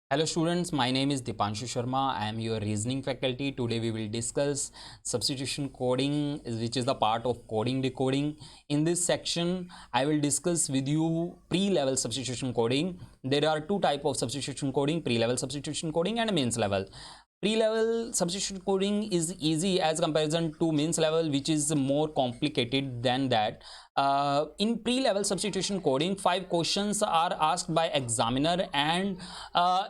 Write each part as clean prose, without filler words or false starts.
Hello students, my name is Dipanshu Sharma. I am your reasoning faculty. Today we will discuss substitution coding, which is the part of coding decoding. In this section, I will discuss with you pre-level substitution coding. There are two types of substitution coding, pre-level substitution coding and mains level. Pre-level substitution coding is easy as comparison to mains level, which is more complicated than that. In pre-level substitution coding, 5 questions are asked by examiner, and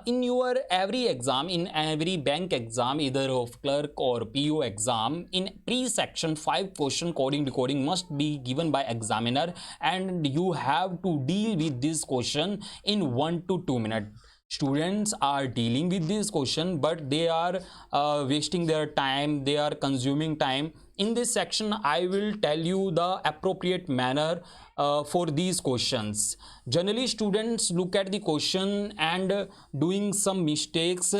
in your every exam, in every bank exam, either of clerk or PO exam, in pre-section 5 question coding decoding must be given by examiner, and you have to deal with this question in 1 to 2 minutes. Students are dealing with this question, but they are wasting their time, they are consuming time. In this section I will tell you the appropriate manner for these questions. Generally students look at the question and doing some mistakes.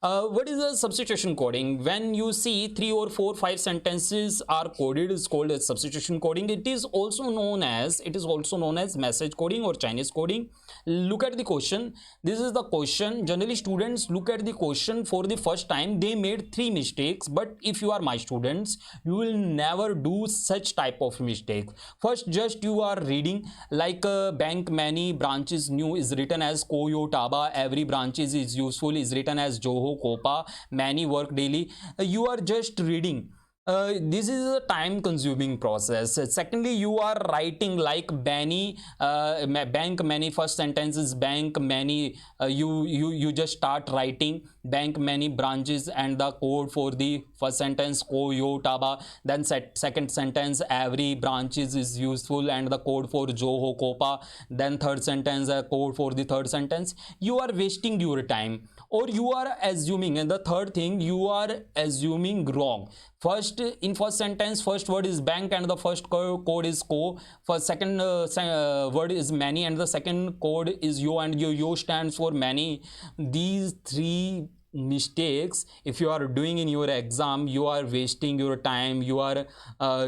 What is the substitution coding? When you see 3 or 4 5 sentences are coded, is called as substitution coding. It is also known as message coding or Chinese coding. Look at the question. This is the question. Generally students look at the question for the first time, they made 3 mistakes, but if you are my students, you will never do such type of mistakes. First, just you are reading like bank many branches new is written as Koyo Taba, every branches is useful is written as Joho Kopa, many work daily. You are just reading. This is a time consuming process. Secondly, you are writing like Benny, bank many, first sentence is bank many. You just start writing bank many branches and the code for the first sentence Koyo Taba. Then second sentence every branches is useful and the code for Joho Kopa. Then third sentence code for the third sentence. You are wasting your time, or you are assuming. And the third thing, you are assuming wrong. First, in first sentence, first word is bank and the first code is co. First second word is many and the second code is yo, and yo stands for many. These 3 mistakes, if you are doing in your exam, you are wasting your time, you are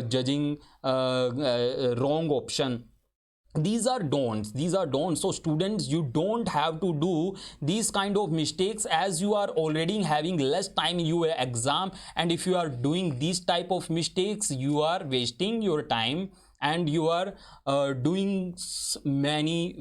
judging wrong option. These are don'ts. So students, you don't have to do these kind of mistakes, as you are already having less time in your exam, and if you are doing these type of mistakes, you are wasting your time and you are doing many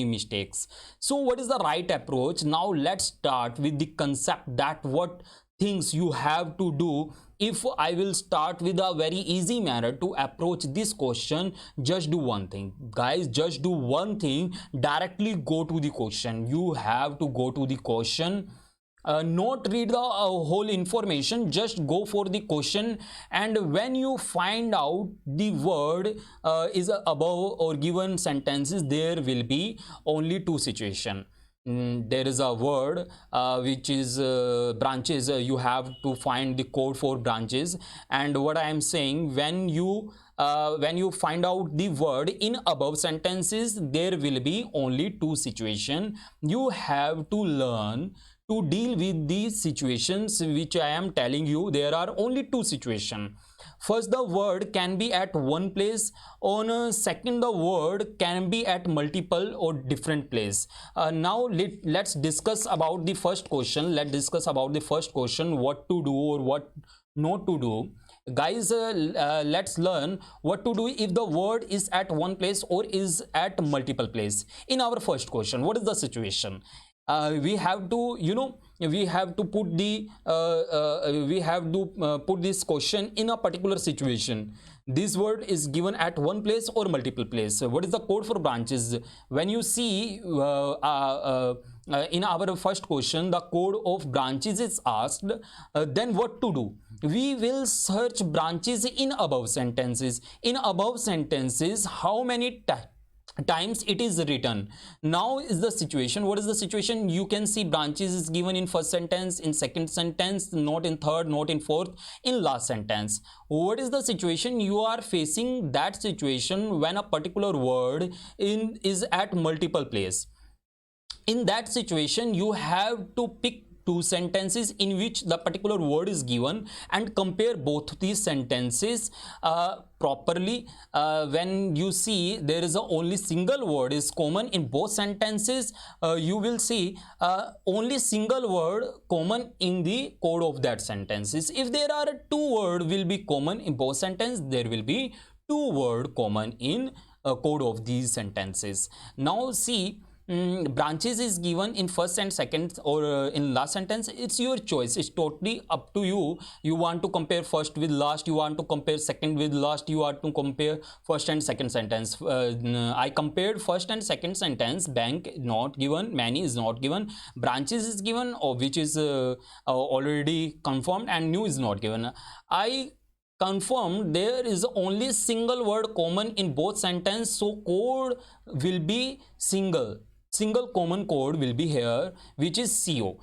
mistakes. So what is the right approach? Now let's start with the concept that what things you have to do. If I will start with a very easy manner to approach this question, just do one thing, guys, just do one thing. Directly go to the question. You have to go to the question, not read the whole information, just go for the question. And when you find out the word is above or given sentences, there will be only 2 situations. There is a word which is branches. You have to find the code for branches. And what I am saying, when you find out the word in above sentences, there will be only 2 situations. You have to learn to deal with these situations which I am telling you. There are only 2 situations. First, the word can be at one place. On second, the word can be at multiple or different place. Now let's discuss about the first question. Let's discuss about the first question, what to do or what not to do. Guys, let's learn what to do if the word is at one place or is at multiple place. In our first question, what is the situation? We have to, we have to put put this question in a particular situation. This word is given at one place or multiple place. What is the code for branches? When you see in our first question, the code of branches is asked, then what to do? We will search branches in above sentences. In above sentences, how many times it is written? Now is the situation. What is the situation? You can see branches is given in first sentence, in second sentence, not in third, not in fourth, in last sentence. What is the situation? You are facing that situation when a particular word is at multiple place. In that situation, you have to pick two sentences in which the particular word is given and compare both these sentences properly. When you see there is a only single word is common in both sentences, you will see only single word common in the code of that sentences. If there are two word will be common in both sentences, there will be two word common in code of these sentences. Now see, branches is given in first and second or in last sentence. It's your choice, it's totally up to you. You want to compare first with last, you want to compare second with last, you want to compare first and second sentence. I compared first and second sentence. Bank not given, many is not given, branches is given, or which is already confirmed, and new is not given. I confirmed there is only single word common in both sentence, so code will be single common code will be here, which is CO.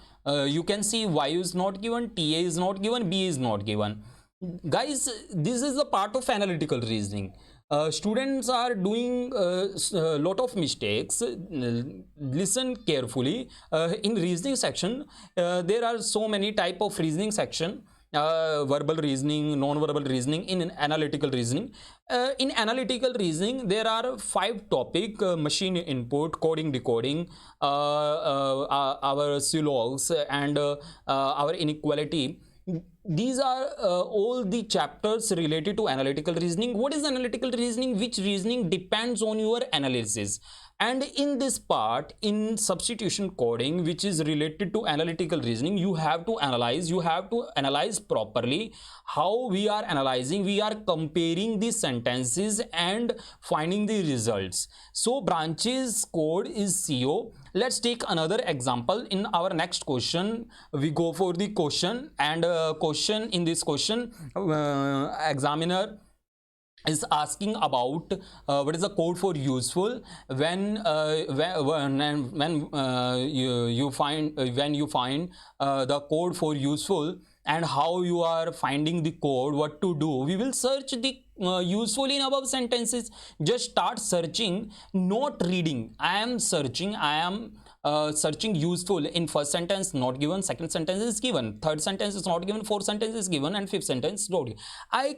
You can see Y is not given, TA is not given, B is not given. Guys, this is a part of analytical reasoning. Students are doing a lot of mistakes. Listen carefully. In reasoning section, there are so many type of reasoning section. Verbal reasoning, non-verbal reasoning, in analytical reasoning. In analytical reasoning there are 5 topic: machine input, coding, decoding, our syllogs, and our inequality. These are all the chapters related to analytical reasoning. What is analytical reasoning? Which reasoning depends on your analysis. And in this part, in substitution coding, which is related to analytical reasoning, you have to analyze properly. How we are analyzing? We are comparing the sentences and finding the results. So branches code is CO. Let's take another example. In our next question, we go for the question, and in this question, examiner is asking about what is the code for useful when you find the code for useful, and how you are finding the code, what to do. We will search the useful in above sentences. Just start searching, not reading. I am searching useful in first sentence, not given, second sentence is given, third sentence is not given, fourth sentence is given, and fifth sentence is not given. I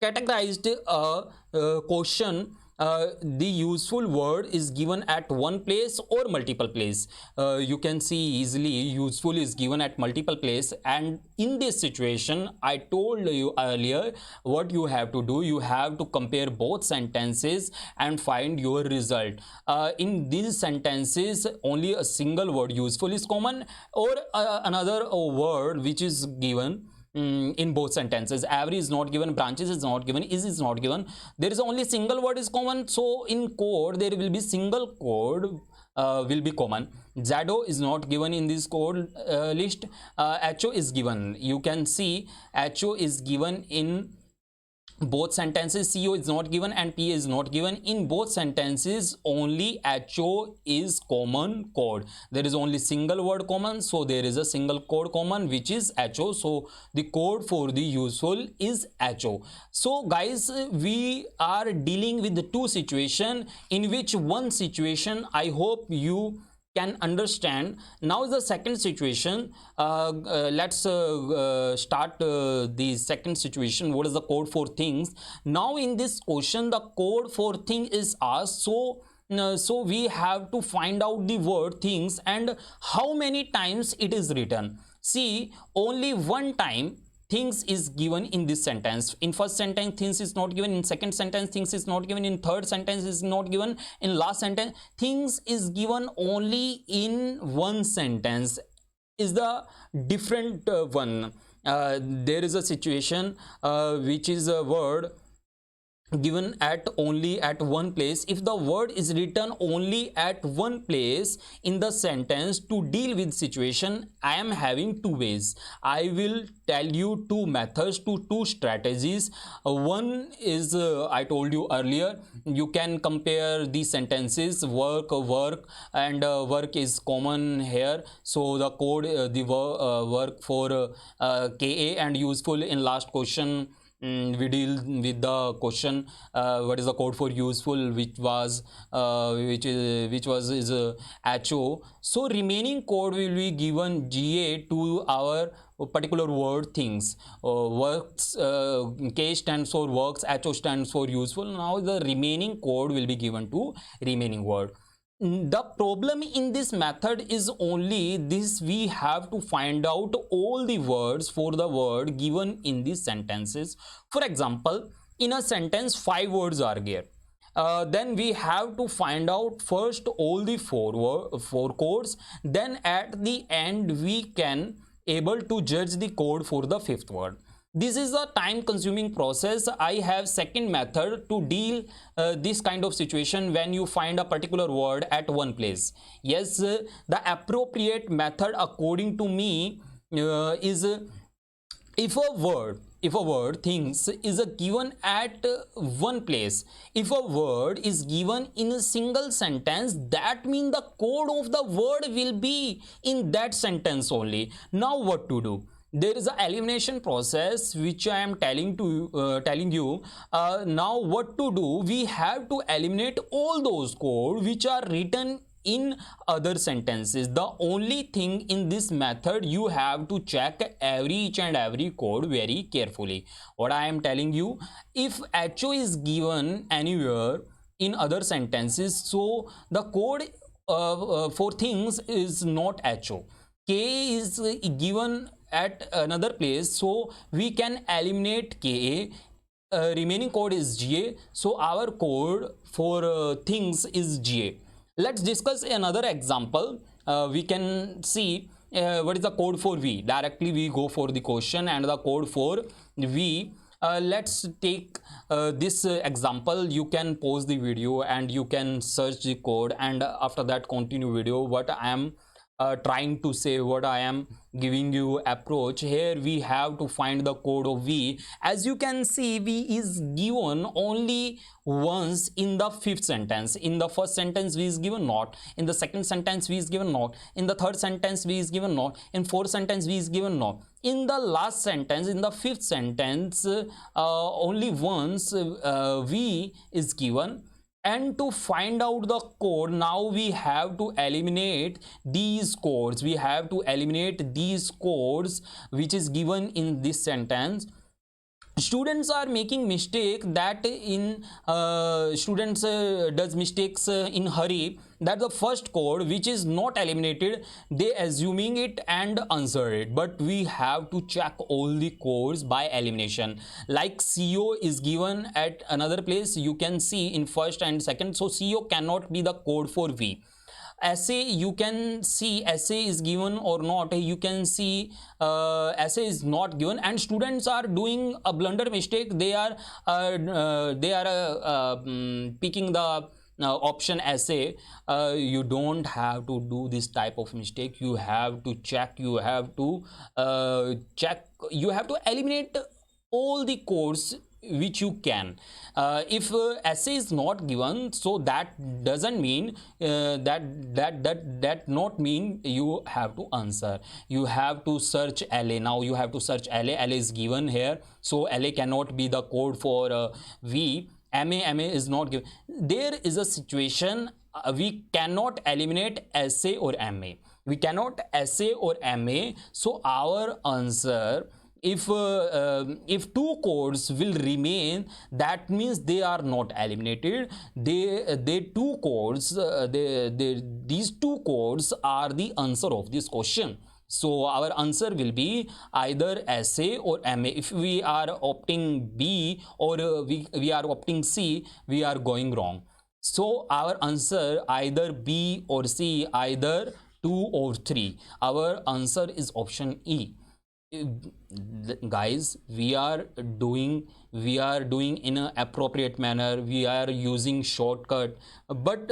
categorized a question. The useful word is given at one place or multiple place. You can see easily useful is given at multiple place, and in this situation I told you earlier what you have to do. You have to compare both sentences and find your result. In these sentences only a single word useful is common, or another word which is given in both sentences. Every is not given, branches is not given, is not given. There is only single word is common, so in code there will be single code will be common. ZO is not given in this code list. HO is given. You can see HO is given in both sentences. CO is not given and PA is not given. In both sentences only HO is common code. There is only single word common, so there is a single code common, which is HO. So the code for the useful is HO. So guys, we are dealing with the two situation, in which one situation I hope you can understand. Now the second situation, let's start the second situation. What is the code for things? Now in this question the code for thing is asked, so we have to find out the word things and how many times it is written. See, only one time things is given in this sentence. In first sentence things is not given, in second sentence things is not given, in third sentence is not given, in last sentence things is given only in one sentence. Is the different one. There is a situation which is a word given at only at one place. If the word is written only at one place in the sentence, to deal with situation I am having two ways. I will tell you two methods, two strategies. One is I told you earlier, you can compare the sentences. Work and work is common here, so the code the work for KA, and useful in last question we deal with the question what is the code for useful, which was is HO. So remaining code will be given GA to our particular word things. Works, K stands for works, HO stands for useful. Now the remaining code will be given to remaining word. The problem in this method is only this: we have to find out all the words for the word given in these sentences. For example, in a sentence 5 words are there. Then we have to find out first all the four codes, then at the end we can able to judge the code for the fifth word. This is a time consuming process. I have second method to deal this kind of situation when you find a particular word at one place. Yes, the appropriate method according to me is if a word things is a given at one place, if a word is given in a single sentence, that means the code of the word will be in that sentence only. Now what to do? There is a elimination process which I am telling you. Now what to do? We have to eliminate all those code which are written in other sentences. The only thing in this method, you have to check each and every code very carefully. What I am telling you, if HO is given anywhere in other sentences, so the code for things is not HO. K is given at another place, so we can eliminate Ka. Remaining code is GA, so our code for things is GA. Let's discuss another example. We can see what is the code for V. Directly we go for the question and the code for V. Let's take this example. You can pause the video and you can search the code, and after that continue video. What I am trying to say, what I am giving you approach here, we have to find the code of V. As you can see, V is given only once in the fifth sentence. In the first sentence V is given not, in the second sentence V is given not, in the third sentence V is given not, in fourth sentence V is given not, in the last sentence, in the fifth sentence, only once V is given. And to find out the code, now we have to eliminate these codes. We have to eliminate these codes which is given in this sentence. Students are making mistake that in students does mistakes in hurry, that the first code which is not eliminated, they assuming it and answer it. But we have to check all the codes by elimination. Like CO is given at another place, you can see in first and second, so CO cannot be the code for V. Essay, you can see essay is given or not, you can see essay is not given, and students are doing a blunder mistake. They are picking the option essay. You don't have to do this type of mistake. You have to check, you have to you have to eliminate all the codes which you can. If essay is not given, so that doesn't mean that not mean you have to answer. You have to search LA. Now you have to search LA. LA is given here, so LA cannot be the code for V. MA is not given. There is a situation we cannot eliminate essay or MA. We cannot essay or MA, so our answer, if two codes will remain, that means they are not eliminated. These two codes are the answer of this question. So our answer will be either essay or MA. If we are opting B or we are opting C, we are going wrong. So our answer either B or C, either 2 or 3. Our answer is option E. Guys, we are doing in an appropriate manner. We are using shortcut, but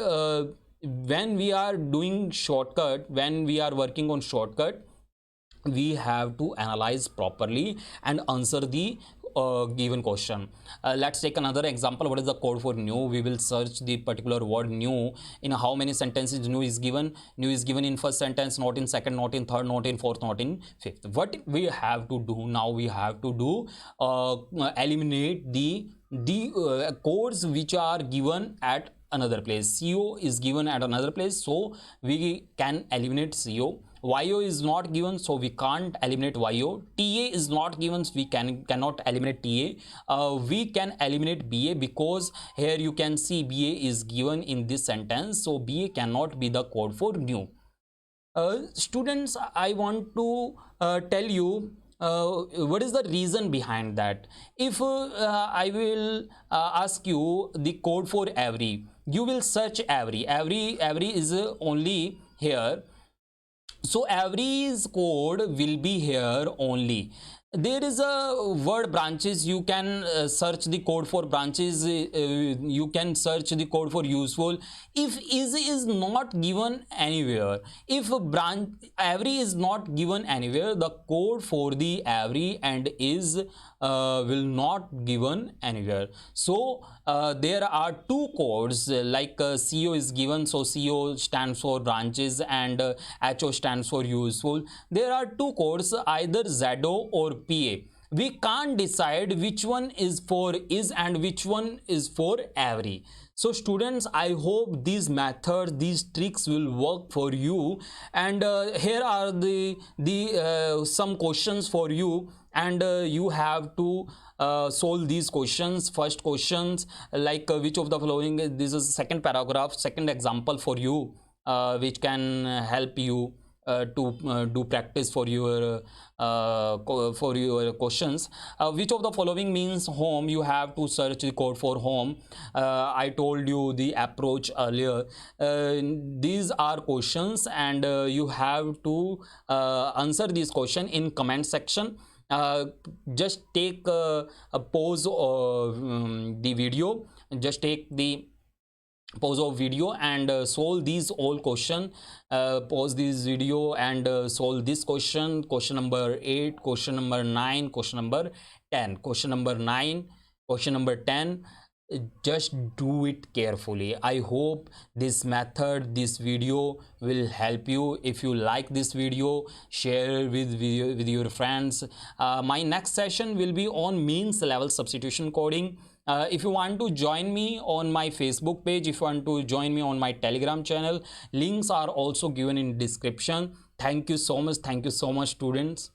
when we are doing shortcut, when we are working on shortcut, we have to analyze properly and answer the given question. Let's take another example. What is the code for new? We will search the particular word new. In how many sentences new is given? New is given in first sentence, not in second, not in third, not in fourth, not in fifth. What we have to do now? We have to do eliminate the codes which are given at another place. CO is given at another place, so we can eliminate CO. YO is not given, so we can't eliminate YO. TA is not given, so we cannot eliminate TA. We can eliminate BA, because here you can see BA is given in this sentence, so BA cannot be the code for new. Students, I want to tell you what is the reason behind that. If I will ask you the code for every, you will search every is only here, so every's code will be here only. There is a word branches. You can search the code for branches. You can search the code for useful. If is not given anywhere, if branch every is not given anywhere, the code for the every and is will not given anywhere. So there are two codes, like CO is given, so CO stands for branches and HO stands for useful. There are two codes, either ZO or PA. We can't decide which one is for is and which one is for every. So students, I hope these methods, these tricks will work for you. And here are the some questions for you, and you have to solve these questions. First questions, like which of the following, this is second paragraph, second example for you, which can help you to do practice for your questions. Which of the following means home? You have to search the code for home. I told you the approach earlier. These are questions, and you have to answer this question in comment section. Just take a pause of the video. Just take the pause of video and solve these all question. Pause this video and solve this question. Question number 8, question number 9, question number 10. Question number 9, question number 10. Just do it carefully. I hope this method, this video will help you. If you like this video, share with your friends. My next session will be on means level substitution coding. If you want to join me on my Facebook page, if you want to join me on my Telegram channel, links are also given in description. Thank you so much. Thank you so much, students.